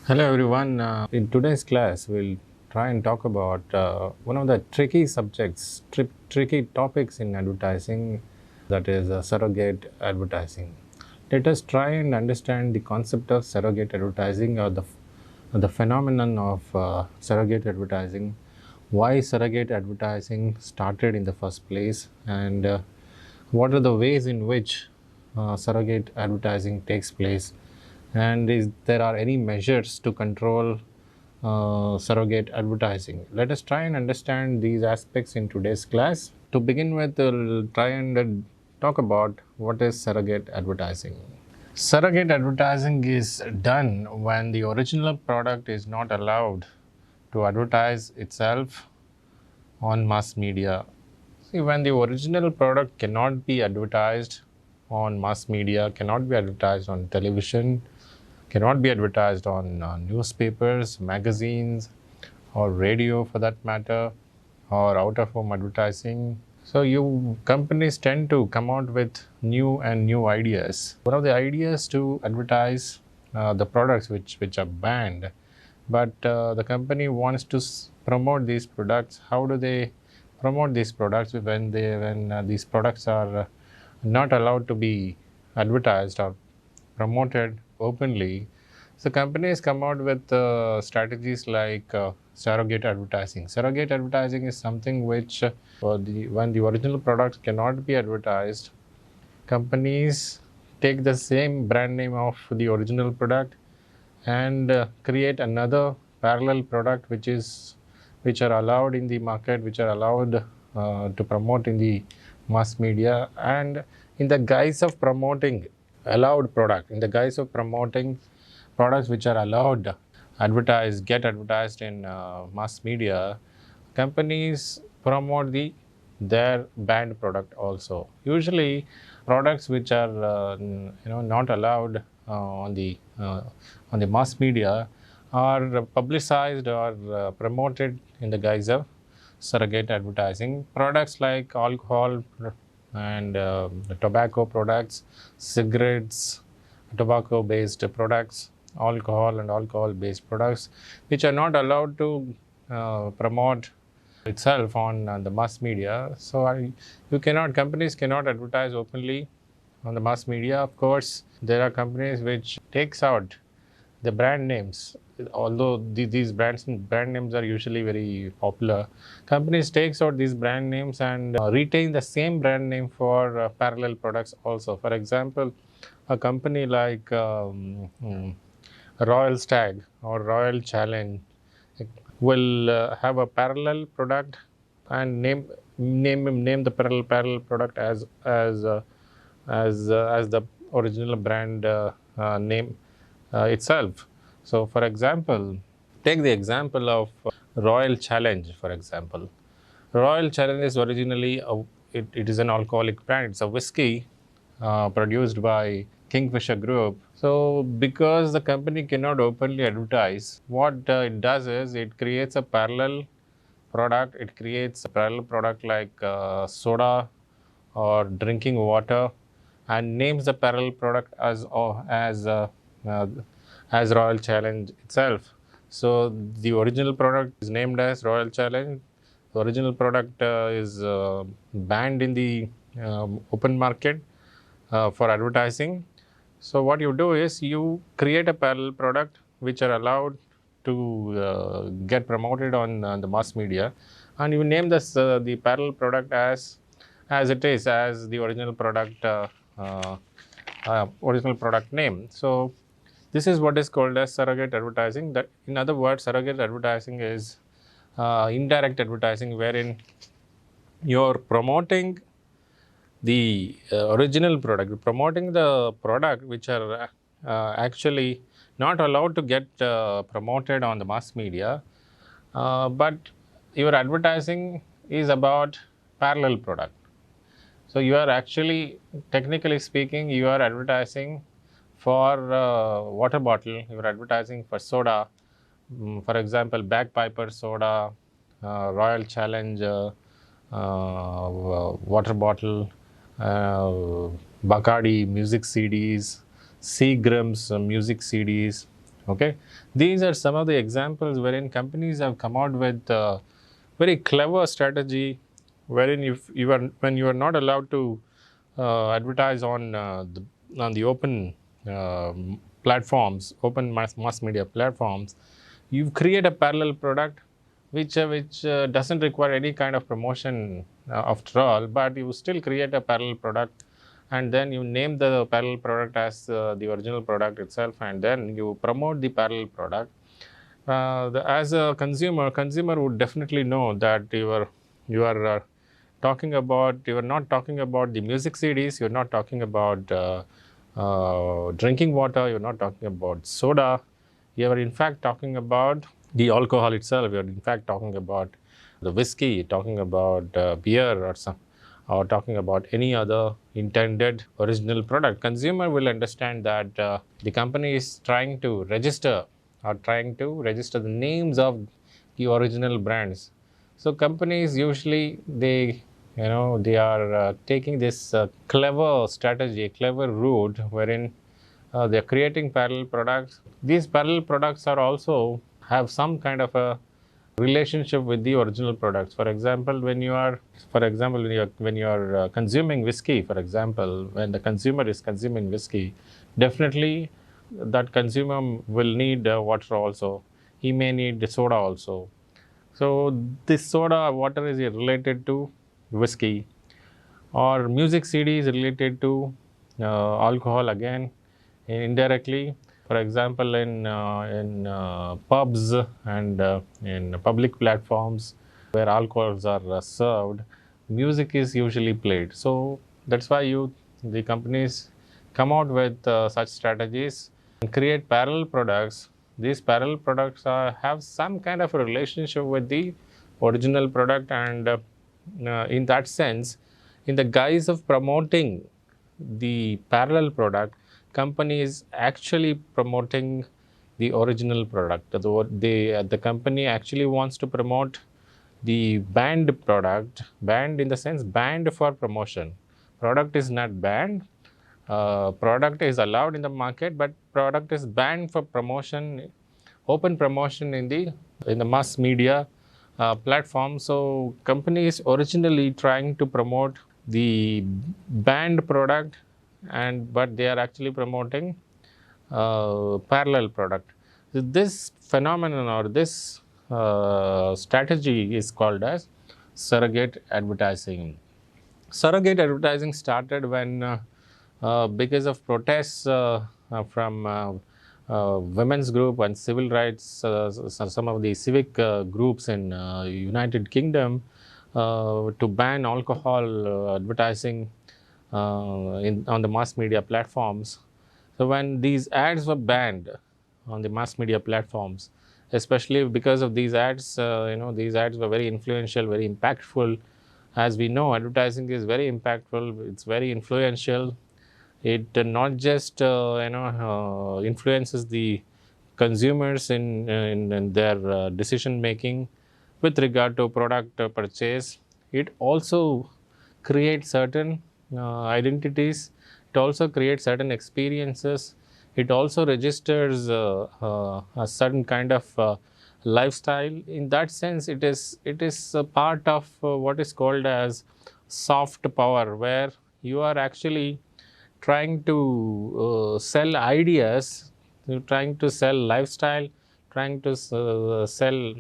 Hello everyone. In today's class, we'll try and talk about one of the tricky subjects, tricky topics in advertising, that is surrogate advertising. Let us try and understand the concept of surrogate advertising or the phenomenon of surrogate advertising, why surrogate advertising started in the first place, and what are the ways in which surrogate advertising takes place, and is there are any measures to control surrogate advertising. Let us try and understand these aspects in today's class. To begin with, we'll try and talk about what is surrogate advertising. Surrogate advertising is done when the original product is not allowed to advertise itself on mass media. See, when the original product cannot be advertised on mass media, cannot be advertised on television, cannot be advertised on newspapers, magazines, or radio for that matter, or out of home advertising. So, you companies tend to come out with new ideas. One of the ideas to advertise the products which are banned, but the company wants to promote these products. How do they promote these products when these products are not allowed to be advertised or promoted openly? So companies come out with strategies like surrogate advertising. Surrogate advertising is something which, when the original products cannot be advertised, companies take the same brand name of the original product and create another parallel product which are allowed in the market, which are allowed to promote in the mass media, and in the guise of promoting allowed product, in the guise of promoting products which are allowed get advertised in mass media, companies promote their banned product also. Usually products which are not allowed on the mass media are publicized or promoted in the guise of surrogate advertising. Products like alcohol and tobacco products, cigarettes, tobacco based products, alcohol and alcohol based products, which are not allowed to promote itself on the mass media. So companies cannot advertise openly on the mass media. Of course, there are companies which takes out the brand names. Although these brand names are usually very popular, companies takes out these brand names and retain the same brand name for parallel products also. For example, a company like Royal Stag or Royal Challenge will have a parallel product and name the parallel product as the original brand name itself. So, for example, take the example of Royal Challenge. For example, Royal Challenge is originally it is an alcoholic brand. It's a whiskey produced by Kingfisher Group. So, because the company cannot openly advertise, what it does is it creates a parallel product. It creates a parallel product like soda or drinking water, and names the parallel product uh, as Royal Challenge itself. So the original product is named as Royal Challenge. The original product is banned in the open market for advertising. So what you do is you create a parallel product which are allowed to get promoted on the mass media, and you name the parallel product as it is, as the uh, original product name. So this is what is called as surrogate advertising. That, in other words, surrogate advertising is indirect advertising, wherein you're promoting the original product, promoting the product which are actually not allowed to get promoted on the mass media, but your advertising is about parallel product. So you are actually, technically speaking, you are advertising for water bottle, you are advertising for soda, for example, Bagpiper soda, Royal Challenge water bottle, Bacardi music CDs, Seagram's music CDs, Okay, these are some of the examples wherein companies have come out with very clever strategy, wherein if you are when you are not allowed to advertise on the open platforms, open mass media platforms, you create a parallel product which doesn't require any kind of promotion after all, but you still create a parallel product, and then you name the parallel product as the original product itself, and then you promote the parallel product. As a consumer would definitely know that you are talking about, you are not talking about the music CDs, you're not talking about drinking water, you're not talking about soda, you are in fact talking about the alcohol itself, you're in fact talking about the whiskey, talking about beer or talking about any other intended original product. Consumer will understand that the company is trying to register the names of the original brands. So companies usually they are taking this clever strategy, clever route, wherein they're creating parallel products. These parallel products are also have some kind of a relationship with the original products. When you are consuming whiskey, for example, when the consumer is consuming whiskey, definitely that consumer will need water also. He may need the soda also. So this soda water is related to whiskey, or music CD is related to alcohol again, indirectly. For example, in pubs and in public platforms where alcohols are served, music is usually played. So that's why the companies come out with such strategies and create parallel products. These parallel products have some kind of a relationship with the original product, and in that sense, in the guise of promoting the parallel product, company is actually promoting the original product. The company actually wants to promote the banned product, banned in the sense banned for promotion. Product is not banned. Product is allowed in the market, but product is banned for promotion, open promotion in the mass media platform. So company is originally trying to promote the banned product, and but they are actually promoting parallel product. This phenomenon or this strategy is called as surrogate advertising. Surrogate advertising started when because of protests from women's group and civil rights, some of the civic groups in United Kingdom to ban alcohol advertising on the mass media platforms. So when these ads were banned on the mass media platforms, especially because of these ads, these ads were very influential, very impactful. As we know, advertising is very impactful, it's very influential. It not just influences the consumers in their decision making with regard to product purchase. It also creates certain identities. It also creates certain experiences. It also registers a certain kind of lifestyle. In that sense, it is a part of what is called as soft power, where you are actually trying to sell ideas, you're trying to sell lifestyle, trying to sell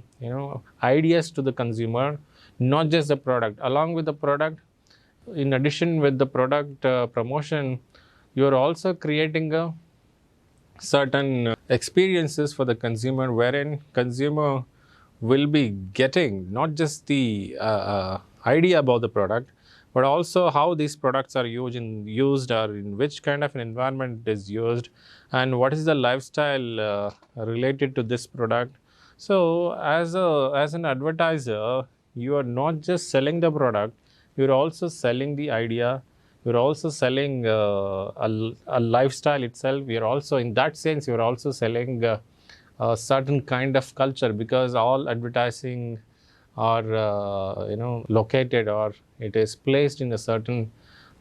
ideas to the consumer, not just the product. Along with the product, in addition with the product promotion, you are also creating a certain experiences for the consumer, wherein consumer will be getting not just the idea about the product, but also how these products are used, or in which kind of an environment it is used, and what is the lifestyle related to this product. So as an advertiser, you are not just selling the product, you're also selling the idea, you're also selling a lifestyle itself. You're also, in that sense, you're also selling a certain kind of culture, because all advertising are located, or it is placed in a certain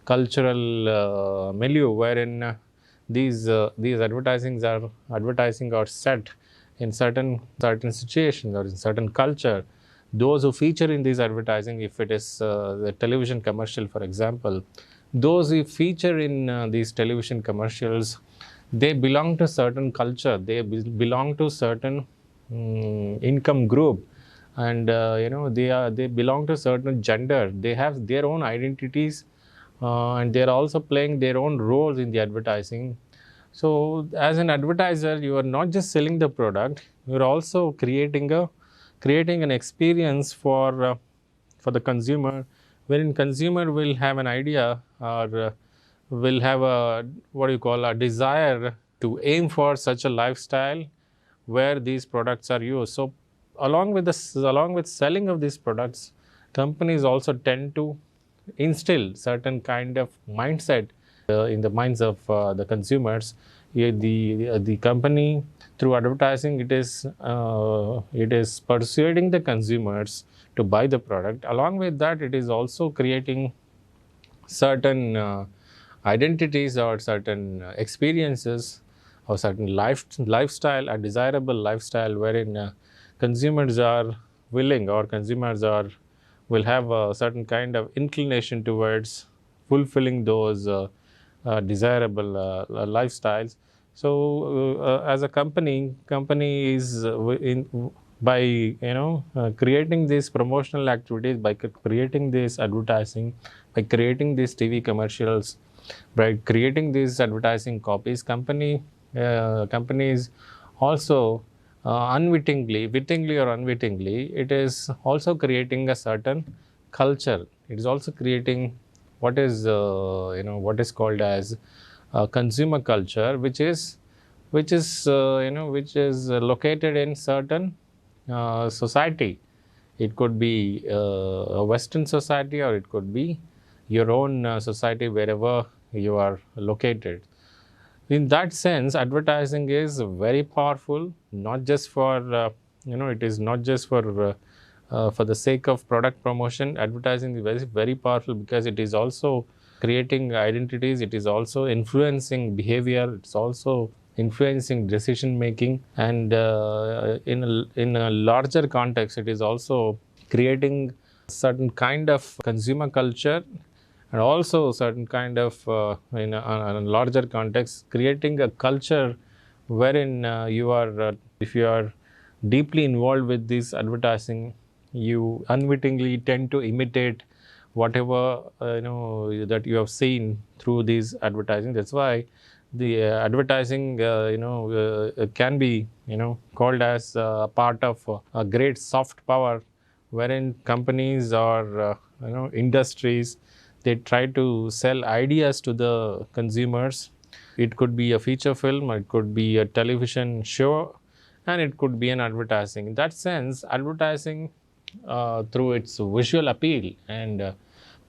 cultural milieu, wherein these advertising are set in certain situations or in certain culture. Those who feature in these advertising, if it is the television commercial, for example, those who feature in these television commercials, they belong to certain culture, they belong to certain income group, and they belong to certain gender, they have their own identities, and they're also playing their own roles in the advertising. So as an advertiser, you are not just selling the product, you're also creating an experience for the consumer, wherein consumer will have an idea, or will have a, what do you call, a desire to aim for such a lifestyle where these products are used. So along with selling of these products, companies also tend to instill certain kind of mindset in the minds of the consumers. The company, through advertising, it is persuading the consumers to buy the product. Along with that, it is also creating certain identities or certain experiences or certain lifestyle, a desirable lifestyle, wherein consumers are willing, or consumers are will have a certain kind of inclination towards fulfilling those desirable lifestyles. So as a company is by creating these promotional activities, by creating this advertising, by creating these TV commercials, by creating these advertising copies, companies also wittingly or unwittingly, it is also creating a certain culture. It is also creating what is called as consumer culture, which is located in certain society. It could be a Western society, or it could be your own society, wherever you are located. In that sense, advertising is very powerful, not just for it is not just for the sake of product promotion. Advertising is very powerful because it is also creating identities, it is also influencing behavior, it's also influencing decision making, and in a larger context, it is also creating certain kind of consumer culture, and also certain kind of in a larger context, creating a culture wherein if you are deeply involved with this advertising, you unwittingly tend to imitate whatever that you have seen through these advertising. That's why the advertising can be called as part of a great soft power, wherein companies or industries, they try to sell ideas to the consumers. It could be a feature film, it could be a television show, and it could be an advertising. In that sense, advertising, through its visual appeal and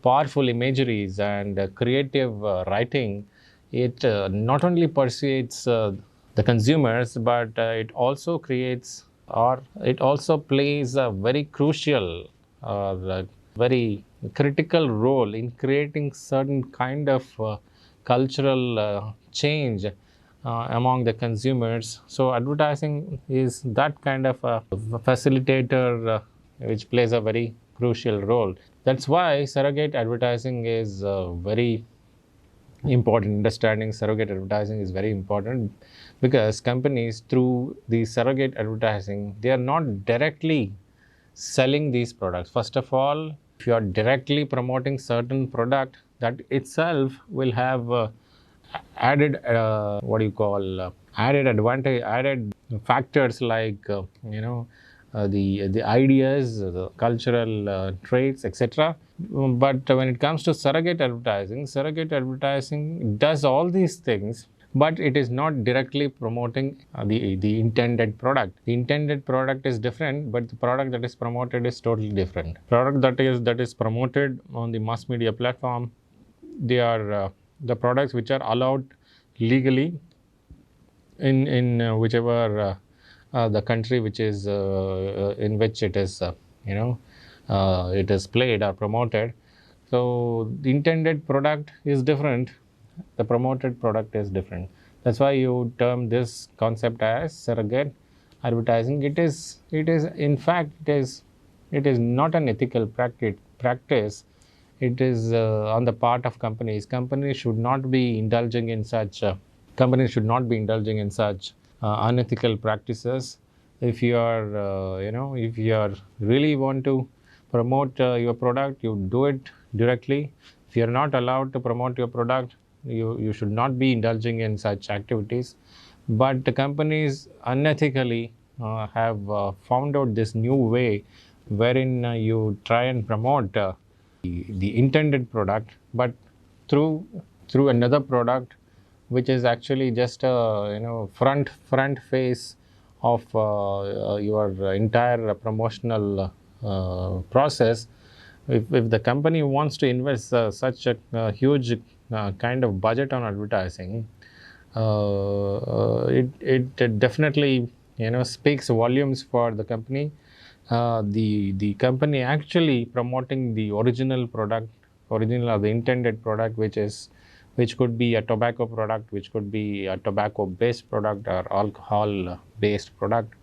powerful imageries and creative writing, it not only persuades the consumers, but it also creates, or it also plays a very crucial or very critical role in creating certain kind of cultural change among the consumers. So advertising is that kind of a facilitator which plays a very crucial role. That's why surrogate advertising is very important. Understanding surrogate advertising is very important, because companies, through the surrogate advertising, they are not directly selling these products. First of all, if you are directly promoting certain product, that itself will have added added advantage, added factors like the ideas, the cultural traits, etc. But when it comes to surrogate advertising does all these things, but it is not directly promoting the intended product. The intended product is different, but the product that is promoted is totally different. Product that is promoted on the mass media platform, they are the products which are allowed legally in whichever the country which is in which it is it is played or promoted. So the intended product is different, the promoted product is different. That's why you term this concept as surrogate advertising. It is in fact it is not an ethical practice. It is on the part of companies. Companies should not be indulging in such unethical practices. If you are if you are really want to promote your product, you do it directly. If you are not allowed to promote your product, you should not be indulging in such activities. But the companies unethically have found out this new way wherein you try and promote the intended product, but through another product, which is actually just a front face of your entire promotional process. If the company wants to invest such a huge kind of budget on advertising, it definitely speaks volumes for the company. The company actually promoting the original or the intended product, which could be a tobacco product, which could be a tobacco based product or alcohol based product.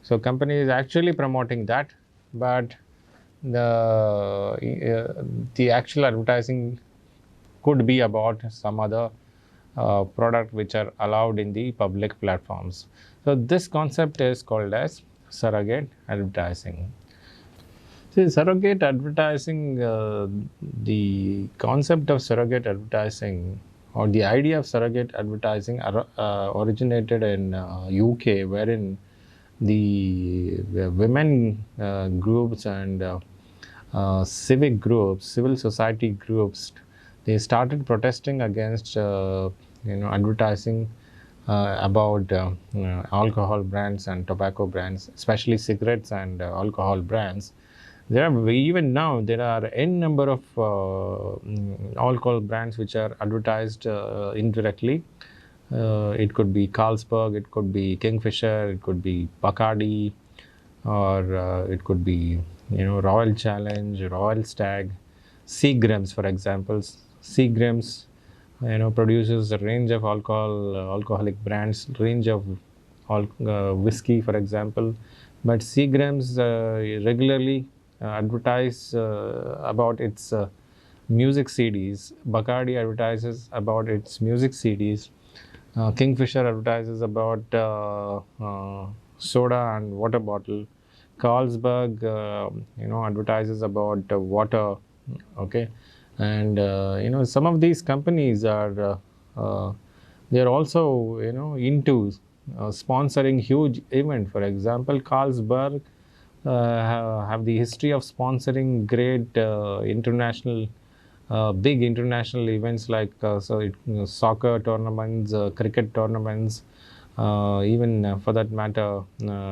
So company is actually promoting that, but the actual advertising could be about some other product which are allowed in the public platforms. So this concept is called as surrogate advertising. See, surrogate advertising, the concept of surrogate advertising or the idea of surrogate advertising originated in UK, wherein the women groups and civic groups, civil society groups, they started protesting against advertising about alcohol brands and tobacco brands, especially cigarettes and alcohol brands. Even now there are n number of alcohol brands which are advertised indirectly. It could be Carlsberg, it could be Kingfisher, it could be Bacardi, or it could be Royal Challenge, Royal Stag, Seagram's, for example. Seagram's produces a range of alcoholic brands, range of whiskey, for example. But Seagram's regularly advertise about its music CDs. Bacardi advertises about its music CDs. Kingfisher advertises about soda and water bottle. Carlsberg, advertises about water. Okay, and some of these companies are they are also into sponsoring huge event. For example, Carlsberg have the history of sponsoring great big international events like soccer tournaments, cricket tournaments, even for that matter,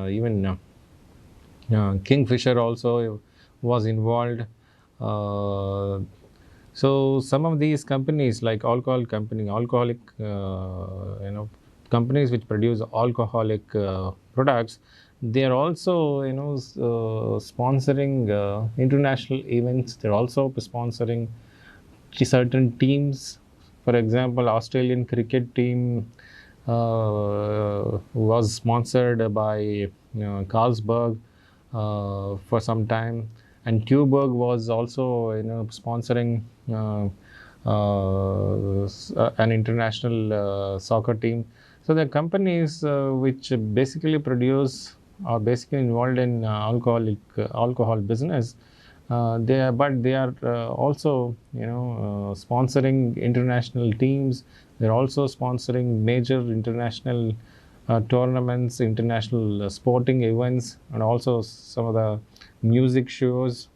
even Kingfisher also was involved. So some of these companies, like alcoholic, companies which produce alcoholic products, they are also sponsoring international events. They're also sponsoring certain teams. For example, Australian cricket team was sponsored by Carlsberg for some time, and Tuborg was also sponsoring an international soccer team. So the companies which basically produce are basically involved in alcohol business. They are also sponsoring international teams. They're also sponsoring major international tournaments, international sporting events, and also some of the music shows.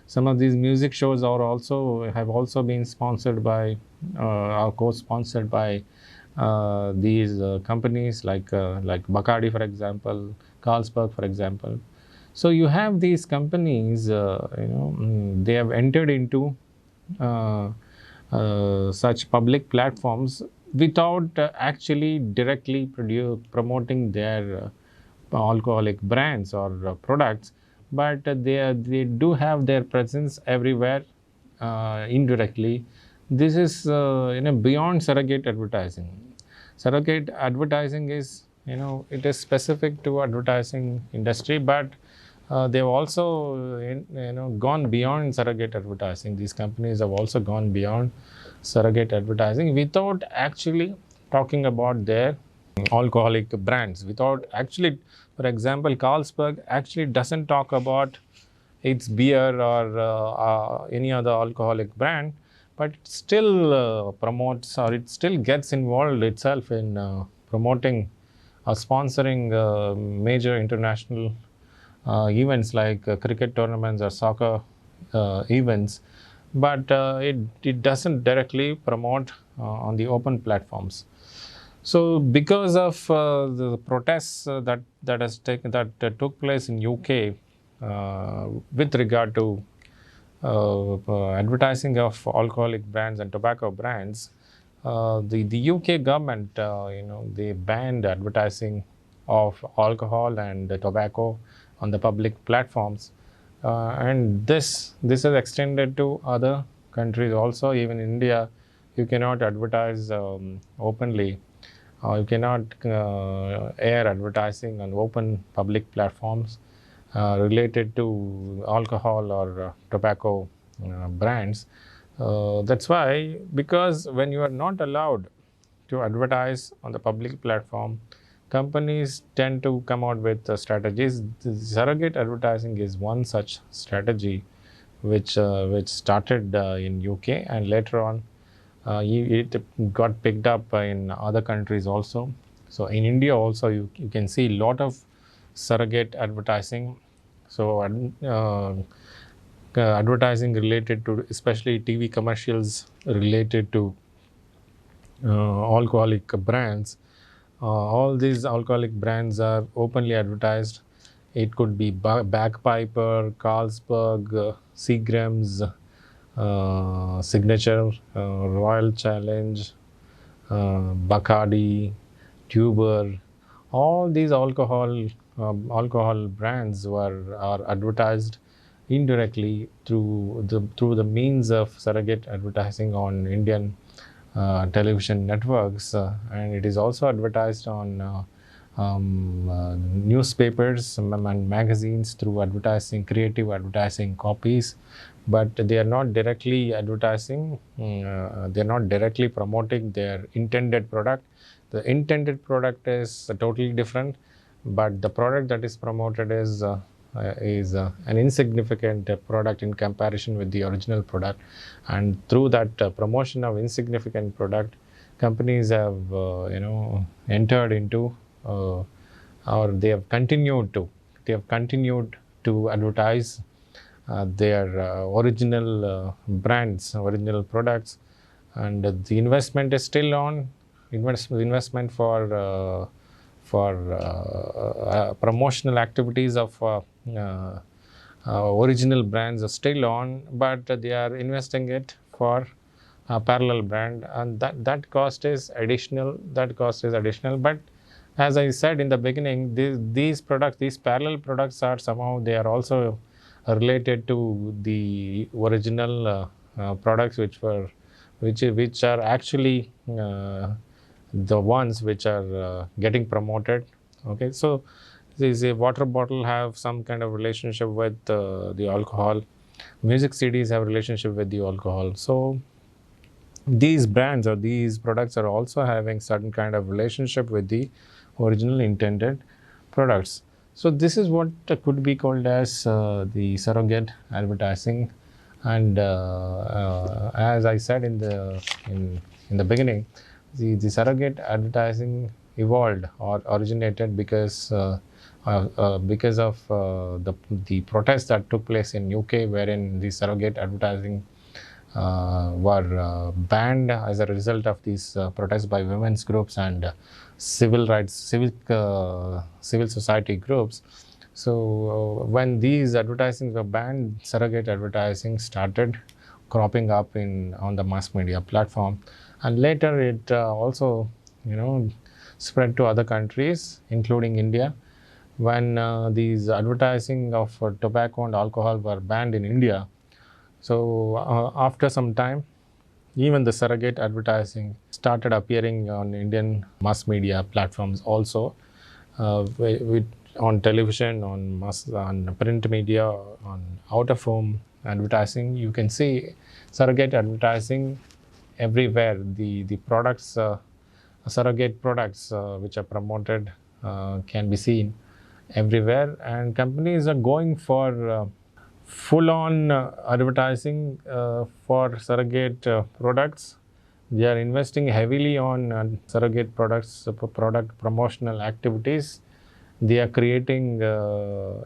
Some of these music shows have also been sponsored by or co-sponsored by these companies like Bacardi, for example, Carlsberg, for example. So you have these companies, they have entered into such public platforms without actually directly promoting their alcoholic brands or products, but they do have their presence everywhere indirectly. This is beyond surrogate advertising. Surrogate advertising is, it is specific to advertising industry, but they've also gone beyond surrogate advertising. These companies have also gone beyond surrogate advertising without actually talking about their alcoholic brands. Without actually, for example, Carlsberg actually doesn't talk about its beer or any other alcoholic brand, but it still promotes, or it still gets involved itself in promoting or sponsoring major international events like cricket tournaments or soccer events, but it doesn't directly promote on the open platforms. So, because of the protests that took place in UK with regard to advertising of alcoholic brands and tobacco brands, the UK government, they banned advertising of alcohol and tobacco on the public platforms, and this is extended to other countries also. Even in India, you cannot advertise openly. You cannot air advertising on open public platforms related to alcohol or tobacco brands. That's why, because when you are not allowed to advertise on the public platform, companies tend to come out with strategies. The surrogate advertising is one such strategy, which started in UK, and later on it got picked up in other countries also. So in India also, you can see a lot of surrogate advertising. So advertising related to, especially TV commercials related to alcoholic brands. All these alcoholic brands are openly advertised. It could be Bagpiper, Carlsberg, Seagram's, Signature, Royal Challenge, Bacardi, Tuber. All these alcohol brands are advertised indirectly through the means of surrogate advertising on Indian television networks, and it is also advertised on newspapers and magazines through creative advertising copies, but they are not directly advertising, they are not directly promoting their intended product. The intended product is totally different, but the product that is promoted is an insignificant product in comparison with the original product. And through that promotion of insignificant product, companies have entered into or they have continued to advertise their original brands, original products, and the investment is still on. Investment for promotional activities of original brands are still on, but they are investing it for a parallel brand, and that cost is additional. But as I said in the beginning, these parallel products are somehow, they are also related to the original products, which are actually the ones which are getting promoted. Okay, so a water bottle have some kind of relationship with the alcohol. Music CDs have relationship with the alcohol. So these brands or these products are also having certain kind of relationship with the original intended products. So this is what could be called as the surrogate advertising. And as I said in the beginning, the surrogate advertising evolved or originated because of the protests that took place in UK, wherein the surrogate advertising were banned as a result of these protests by women's groups and civil society groups. So when these advertising were banned, surrogate advertising started cropping up on the mass media platform, and later it also spread to other countries, including India. When these advertising of tobacco and alcohol were banned in India, so after some time, even the surrogate advertising started appearing on Indian mass media platforms also, on television, on print media, on out-of-home advertising. You can see surrogate advertising everywhere. The products, surrogate products which are promoted can be seen everywhere, and companies are going for full-on advertising for surrogate products. They are investing heavily on surrogate products, product promotional activities. They are creating, a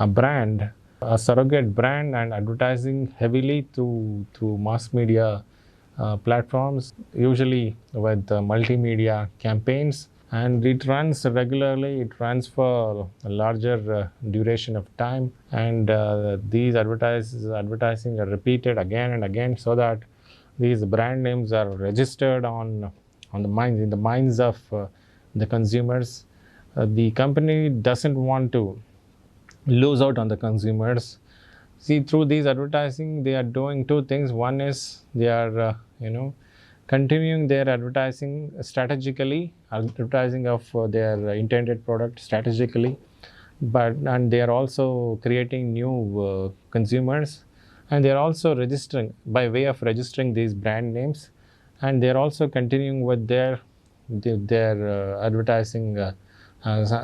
brand, a surrogate brand, and advertising heavily through mass media platforms, usually with multimedia campaigns. And it runs regularly, it runs for a larger duration of time, and these advertising are repeated again and again, so that these brand names are registered in the minds of the consumers. The company doesn't want to lose out on the consumers. See, through these advertising, they are doing two things. One is they are, continuing their advertising strategically, advertising of their intended product strategically, and they are also creating new consumers, and they are also registering by way of registering these brand names, and they are also continuing with their advertising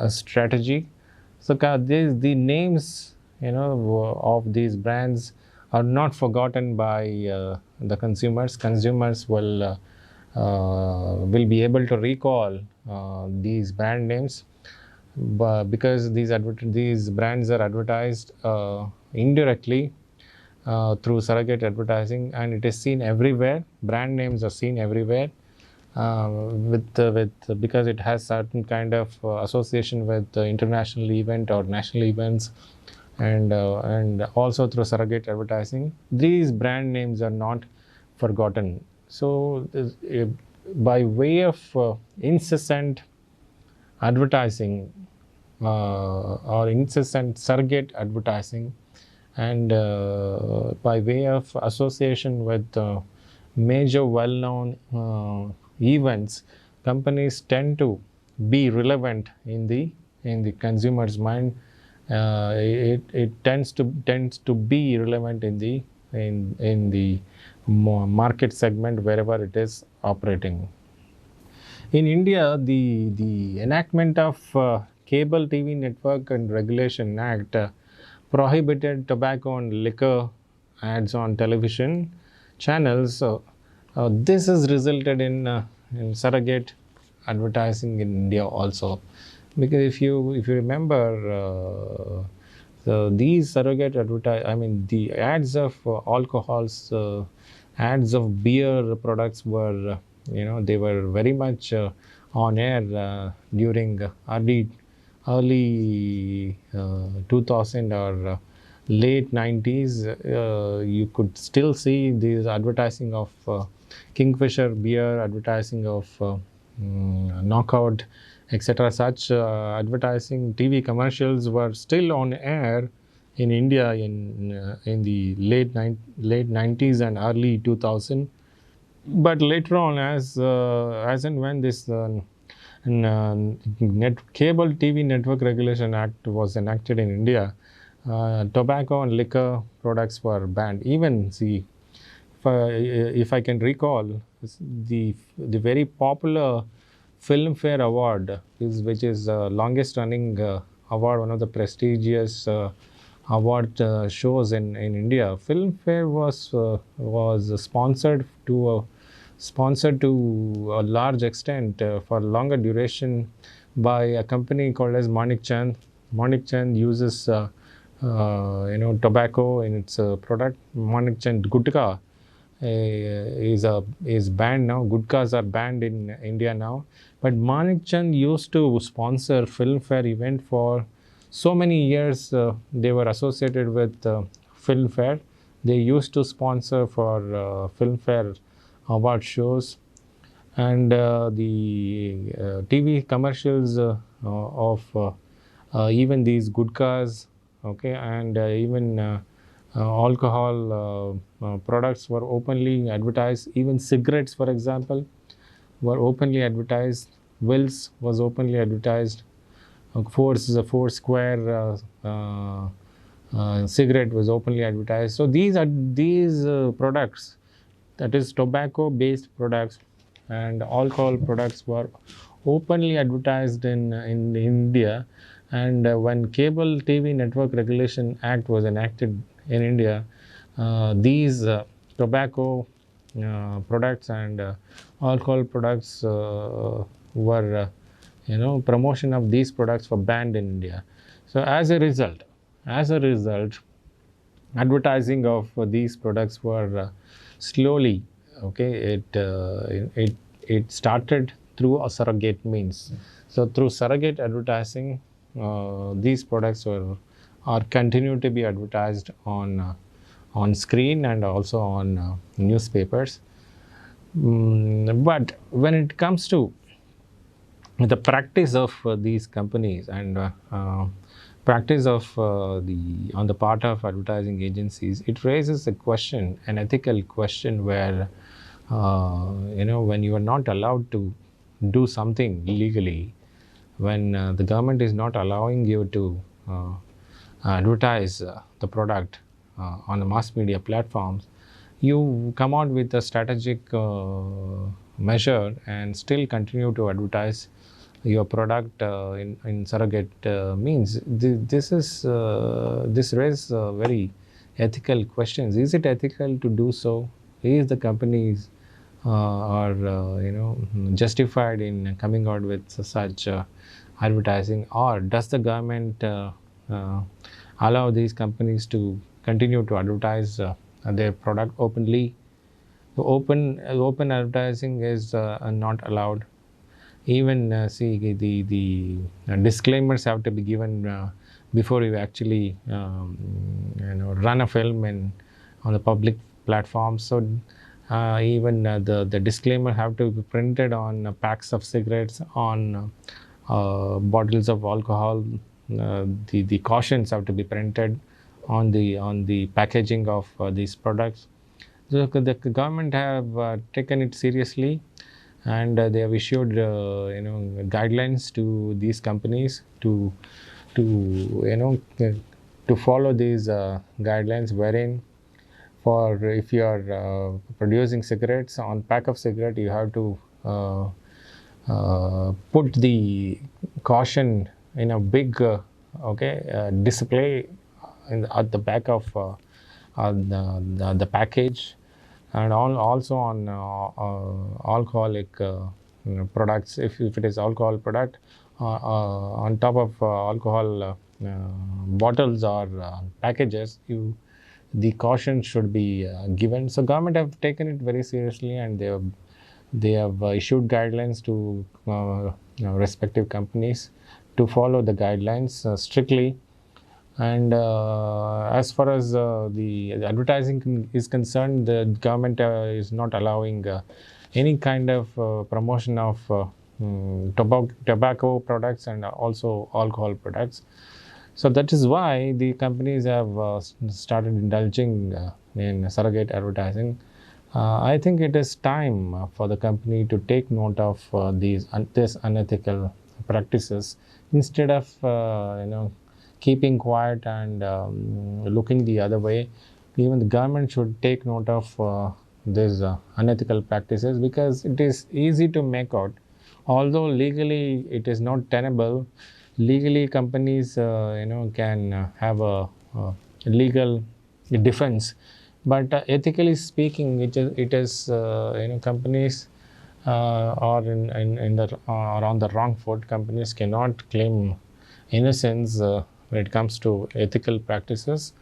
strategy. So the names, of these brands are not forgotten by the consumers. Consumers will be able to recall these brand names, because these brands are advertised indirectly through surrogate advertising, and it is seen everywhere. Brand names are seen everywhere, because it has certain kind of association with the international event or national events, and also through surrogate advertising, these brand names are not forgotten. So by way of incessant advertising or incessant surrogate advertising, and by way of association with major well-known events, companies tend to be relevant in the consumer's mind. It tends to be relevant in the market segment wherever it is operating. In India, the enactment of Cable TV Network and Regulation Act prohibited tobacco and liquor ads on television channels. This has resulted in surrogate advertising in India also, because if you remember, these surrogate the ads of alcohols, ads of beer products were, they were very much on air during early 2000 or late 90s. You could still see these advertising of Kingfisher beer, advertising of Knockout, etc. Such advertising TV commercials were still on air in India in the late 90s and early 2000. But later on, as and when this Cable TV Network Regulation Act was enacted in India, tobacco and liquor products were banned. Even if I can recall, the very popular Filmfare Award, which is the longest running award, one of the prestigious award shows in India. Filmfare was sponsored to a large extent for longer duration by a company called as Manik Chand. Manik Chand uses tobacco in its product. Manik Chand Gutka is banned now. Gutkas are banned in India now. But Manik Chand used to sponsor Filmfare event for so many years. They were associated with Filmfare. They used to sponsor for Filmfare award shows, and the TV commercials of even these Gutkas, okay, and even Alcohol products were openly advertised. Even cigarettes, for example, were openly advertised. Wills was openly advertised. Four square cigarette was openly advertised. So these products, that is tobacco based products and alcohol products, were openly advertised in India. And when Cable TV Network Regulation Act was enacted in India, these tobacco products and alcohol products were promotion of these products were banned in India. So as a result, advertising of these products were slowly, okay, it started through a surrogate means. So through surrogate advertising, these products are continue to be advertised on screen and also on newspapers. But when it comes to the practice of these companies and practice of the on the part of advertising agencies, it raises a question, an ethical question, where when you are not allowed to do something legally, when the government is not allowing you to advertise the product on the mass media platforms, you come out with a strategic measure and still continue to advertise your product in surrogate means. This raises very ethical questions. Is it ethical to do so? Is the companies are justified in coming out with such advertising, or does the government uh, allow these companies to continue to advertise their product openly? So open advertising is not allowed. Even see the disclaimers have to be given before you actually run a film on the public platform. So even the disclaimer have to be printed on packs of cigarettes, on bottles of alcohol. The cautions have to be printed on the packaging of these products. So the government have taken it seriously, and they have issued guidelines to these companies to follow these guidelines, wherein for if you are producing cigarettes, on pack of cigarette you have to put the caution in a big display at the back of the package, and also on alcoholic products. If it is alcohol product, on top of alcohol bottles or packages, the caution should be given. So government have taken it very seriously, and they have issued guidelines to respective companies to follow the guidelines strictly. And as far as the advertising is concerned, the government is not allowing any kind of promotion of tobacco products and also alcohol products. So that is why the companies have started indulging in surrogate advertising. I think it is time for the company to take note of this unethical practices, instead of keeping quiet and looking the other way. Even the government should take note of these unethical practices, because it is easy to make out. Although legally it is not tenable, legally companies can have a legal defense, but ethically speaking, it is companies are are on the wrong foot. Companies cannot claim innocence when it comes to ethical practices.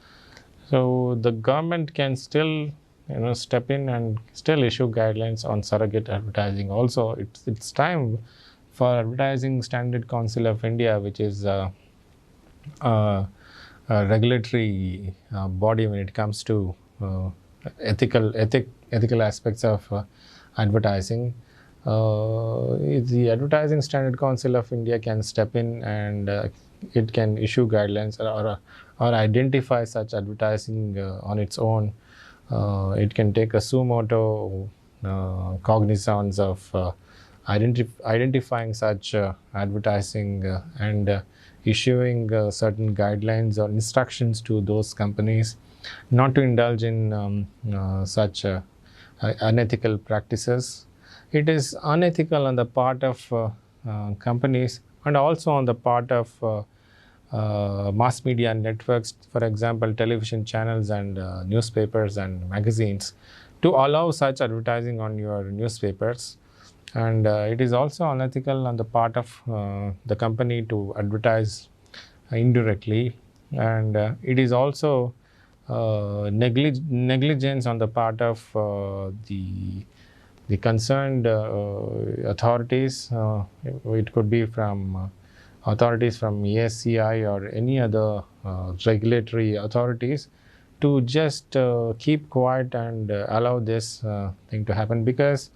So the government can still step in and still issue guidelines on surrogate advertising. Also, it's time for Advertising Standard Council of India, which is a regulatory body when it comes to ethical aspects of advertising. the Advertising Standard Council of India can step in, and it can issue guidelines or identify such advertising on its own. It can take a suo motu cognizance of identifying such advertising and issuing certain guidelines or instructions to those companies not to indulge in such unethical practices. It is unethical on the part of companies and also on the part of mass media networks, for example, television channels and newspapers and magazines, to allow such advertising on your newspapers. And it is also unethical on the part of the company to advertise indirectly. And it is also negligence on the part of the concerned authorities. It could be from authorities from ESCI or any other regulatory authorities, to just keep quiet and allow this thing to happen. Because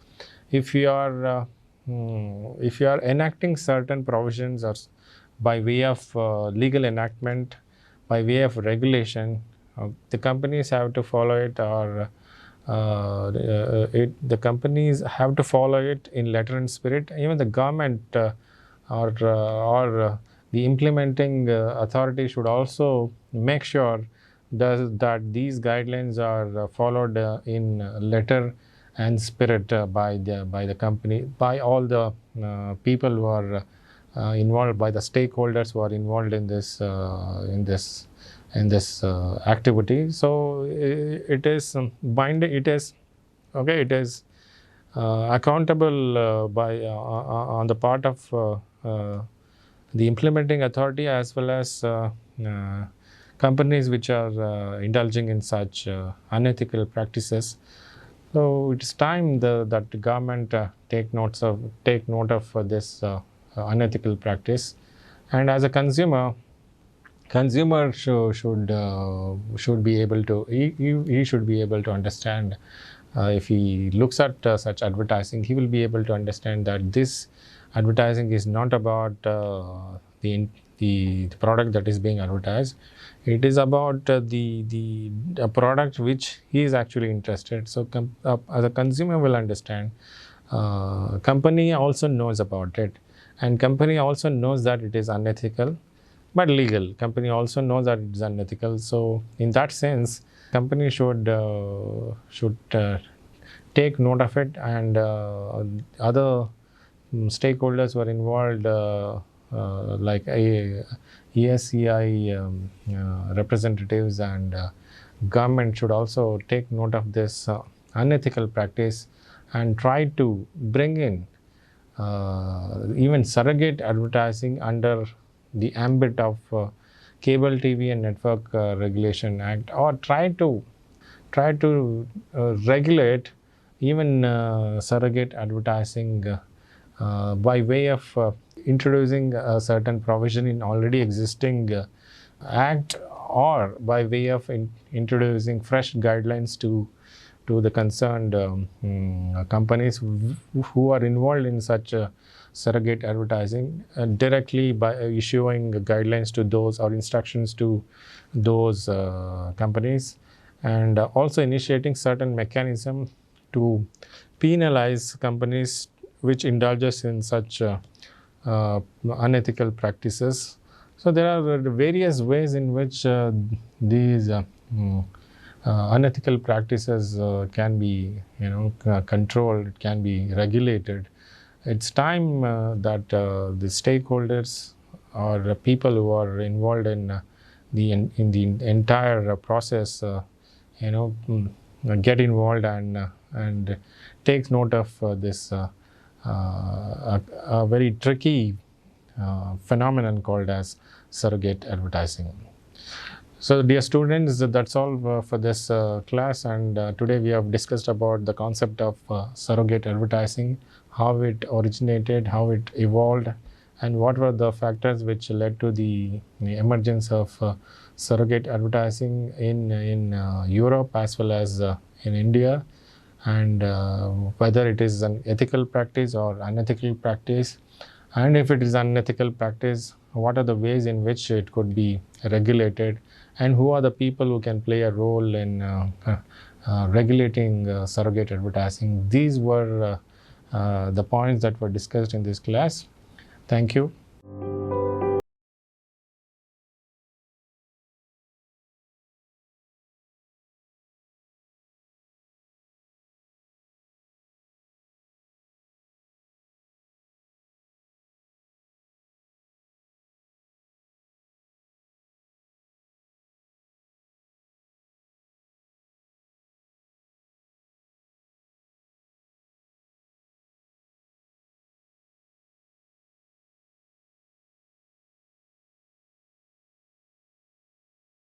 if you are enacting certain provisions or by way of legal enactment, by way of regulation, the companies have to follow it, or the companies have to follow it in letter and spirit. Even the government or the implementing authority should also make sure that these guidelines are followed in letter and spirit by the company, by all the people who are involved, by the stakeholders who are involved in this activity. So it is binding. It is okay. It is accountable by on the part of the implementing authority, as well as companies which are indulging in such unethical practices. So it's time that the government take note of this unethical practice. And as a consumer should be able to he should be able to understand. If he looks at such advertising, he will be able to understand that this advertising is not about the product that is being advertised. It is about the product which he is actually interested. So as a consumer will understand, company also knows about it, and company also knows that it is unethical but legal. Company also knows that it is unethical. So in that sense, company should take note of it, and other stakeholders who are involved, like ESCI representatives and government, should also take note of this unethical practice and try to bring in even surrogate advertising under the ambit of Cable TV and Network Regulation Act, or try to regulate even surrogate advertising by way of introducing a certain provision in already existing act, or by way of introducing fresh guidelines to the concerned companies who are involved in such surrogate advertising, directly by issuing guidelines to those, or instructions to those companies, and also initiating certain mechanism to penalize companies which indulges in such unethical practices. So there are various ways in which these unethical practices can be controlled, can be regulated. It's time that the stakeholders or the people who are involved in the entire process get involved and take note of this a very tricky phenomenon called as surrogate advertising. So dear students, that's all for this class, and today we have discussed about the concept of surrogate advertising, how it originated, how it evolved, and what were the factors which led to the emergence of surrogate advertising in Europe as well as in India. and whether it is an ethical practice or unethical practice, and if it is unethical practice, what are the ways in which it could be regulated, and who are the people who can play a role in regulating surrogate advertising. These were the points that were discussed in this class. Thank you.